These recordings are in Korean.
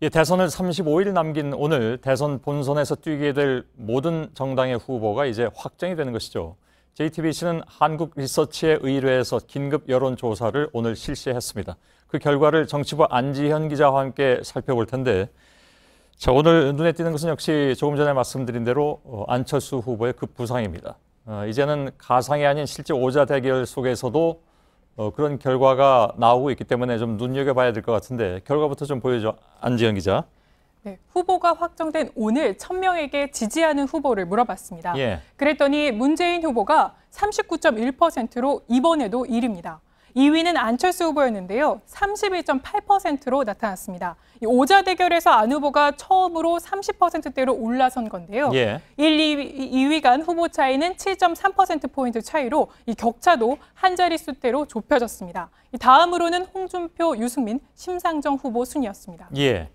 예, 대선을 35일 남긴 오늘 대선 본선에서 뛰게 될 모든 정당의 후보가 이제 확정이 되는 것이죠. JTBC는 한국리서치에 의뢰해서 긴급 여론조사를 오늘 실시했습니다. 그 결과를 정치부 안지현 기자와 함께 살펴볼 텐데, 자, 오늘 눈에 띄는 것은 역시 조금 전에 말씀드린 대로 안철수 후보의 급부상입니다. 이제는 가상이 아닌 실제 오자 대결 속에서도 그런 결과가 나오고 있기 때문에 좀 눈여겨봐야 될 것 같은데, 결과부터 좀 보여줘, 안지현 기자. 네, 후보가 확정된 오늘 1000명에게 지지하는 후보를 물어봤습니다. 예. 그랬더니 문재인 후보가 39.1%로 이번에도 1위입니다. 2위는 안철수 후보였는데요. 31.8%로 나타났습니다. 이 오자 대결에서 안 후보가 처음으로 30%대로 올라선 건데요. 예. 2위 간 후보 차이는 7.3%포인트 차이로 이 격차도 한 자릿수대로 좁혀졌습니다. 다음으로는 홍준표, 유승민, 심상정 후보 순이었습니다. 예.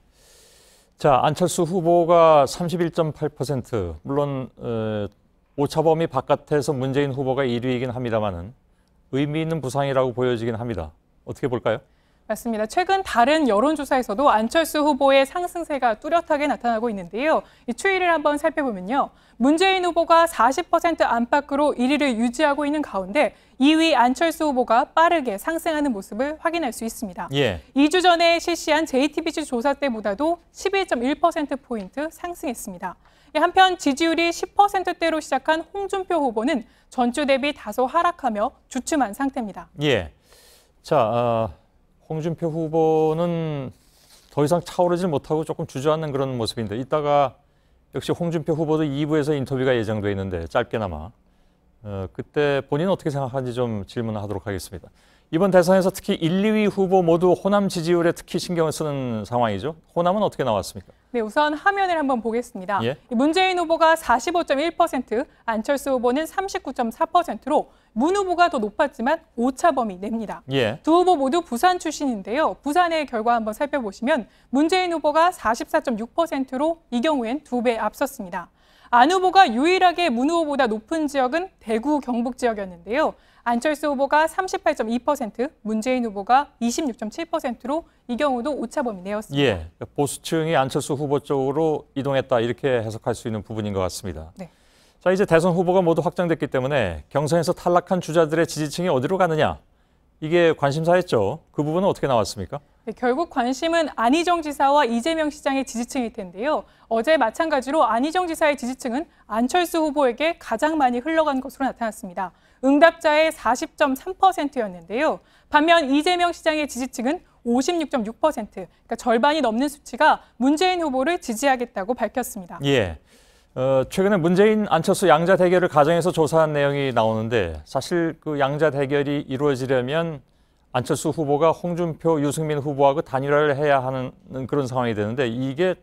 자, 안철수 후보가 31.8%, 물론 오차범위 바깥에서 문재인 후보가 1위이긴 합니다만은 의미 있는 부상이라고 보여지긴 합니다. 어떻게 볼까요? 맞습니다. 최근 다른 여론조사에서도 안철수 후보의 상승세가 뚜렷하게 나타나고 있는데요. 이 추이를 한번 살펴보면요. 문재인 후보가 40% 안팎으로 1위를 유지하고 있는 가운데 2위 안철수 후보가 빠르게 상승하는 모습을 확인할 수 있습니다. 예. 2주 전에 실시한 JTBC 조사 때보다도 11.1%포인트 상승했습니다. 한편 지지율이 10%대로 시작한 홍준표 후보는 전주 대비 다소 하락하며 주춤한 상태입니다. 예. 자, 홍준표 후보는 더 이상 차오르질 못하고 조금 주저앉는 그런 모습인데, 이따가 역시 홍준표 후보도 2부에서 인터뷰가 예정돼 있는데 짧게나마 그때 본인은 어떻게 생각하는지 좀 질문하도록 하겠습니다. 이번 대선에서 특히 1, 2위 후보 모두 호남 지지율에 특히 신경을 쓰는 상황이죠. 호남은 어떻게 나왔습니까? 네, 우선 화면을 한번 보겠습니다. 예? 문재인 후보가 45.1%, 안철수 후보는 39.4%로 문 후보가 더 높았지만 오차범위 냅니다. 예. 두 후보 모두 부산 출신인데요. 부산의 결과 한번 살펴보시면 문재인 후보가 44.6%로 이 경우엔 2배 앞섰습니다. 안 후보가 유일하게 문 후보보다 높은 지역은 대구, 경북 지역이었는데요. 안철수 후보가 38.2%, 문재인 후보가 26.7%로 이 경우도 오차범위 내였습니다. 예, 보수층이 안철수 후보 쪽으로 이동했다, 이렇게 해석할 수 있는 부분인 것 같습니다. 네. 자, 이제 대선 후보가 모두 확정됐기 때문에 경선에서 탈락한 주자들의 지지층이 어디로 가느냐, 이게 관심사였죠. 그 부분은 어떻게 나왔습니까? 네, 결국 관심은 안희정 지사와 이재명 시장의 지지층일 텐데요. 어제 마찬가지로 안희정 지사의 지지층은 안철수 후보에게 가장 많이 흘러간 것으로 나타났습니다. 응답자의 40.3%였는데요. 반면 이재명 시장의 지지층은 56.6%, 그러니까 절반이 넘는 수치가 문재인 후보를 지지하겠다고 밝혔습니다. 예. 최근에 문재인, 안철수 양자 대결을 가정해서 조사한 내용이 나오는데, 사실 그 양자 대결이 이루어지려면 안철수 후보가 홍준표, 유승민 후보하고 단일화를 해야 하는 그런 상황이 되는데, 이게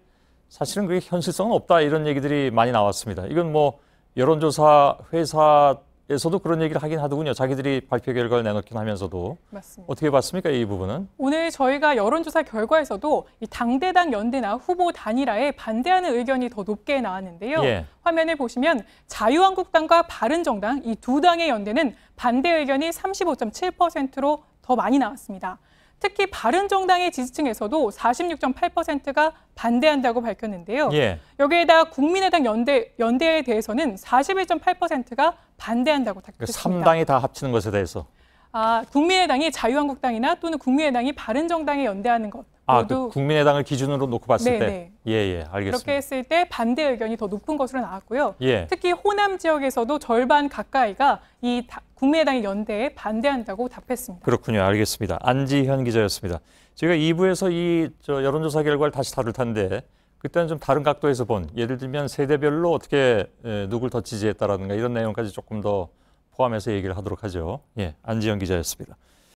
사실은 그게 현실성은 없다, 이런 얘기들이 많이 나왔습니다. 이건 뭐 여론조사 회사에서도 그런 얘기를 하긴 하더군요. 자기들이 발표 결과를 내놓긴 하면서도. 맞습니다. 어떻게 봤습니까, 이 부분은? 오늘 저희가 여론조사 결과에서도 이 당대당 연대나 후보 단일화에 반대하는 의견이 더 높게 나왔는데요. 예. 화면을 보시면 자유한국당과 바른정당 이 두 당의 연대는 반대 의견이 35.7%로 더 많이 나왔습니다. 특히 바른정당의 지지층에서도 46.8%가 반대한다고 밝혔는데요. 예. 여기에다 국민의당 연대에 대해서는 41.8%가 반대한다고 답했습니다. 3당이 다 합치는 것에 대해서. 국민의당이 자유한국당이나 또는 국민의당이 바른정당에 연대하는 것 모두 그 국민의당을 기준으로 놓고 봤을 때. 네. 예, 알겠습니다. 그렇게 했을 때 반대 의견이 더 높은 것으로 나왔고요. 예. 특히 호남 지역에서도 절반 가까이가 이 국민의당의 연대에 반대한다고 답했습니다. 그렇군요. 알겠습니다. 안지현 기자였습니다. 저희가 2부에서 이 여론조사 결과를 다시 다룰 텐데, 그때는 좀 다른 각도에서 본, 예를 들면 세대별로 어떻게 누굴 더 지지했다라든가 이런 내용까지 조금 더 포함해서 얘기를 하도록 하죠. 예, 안지현 기자였습니다.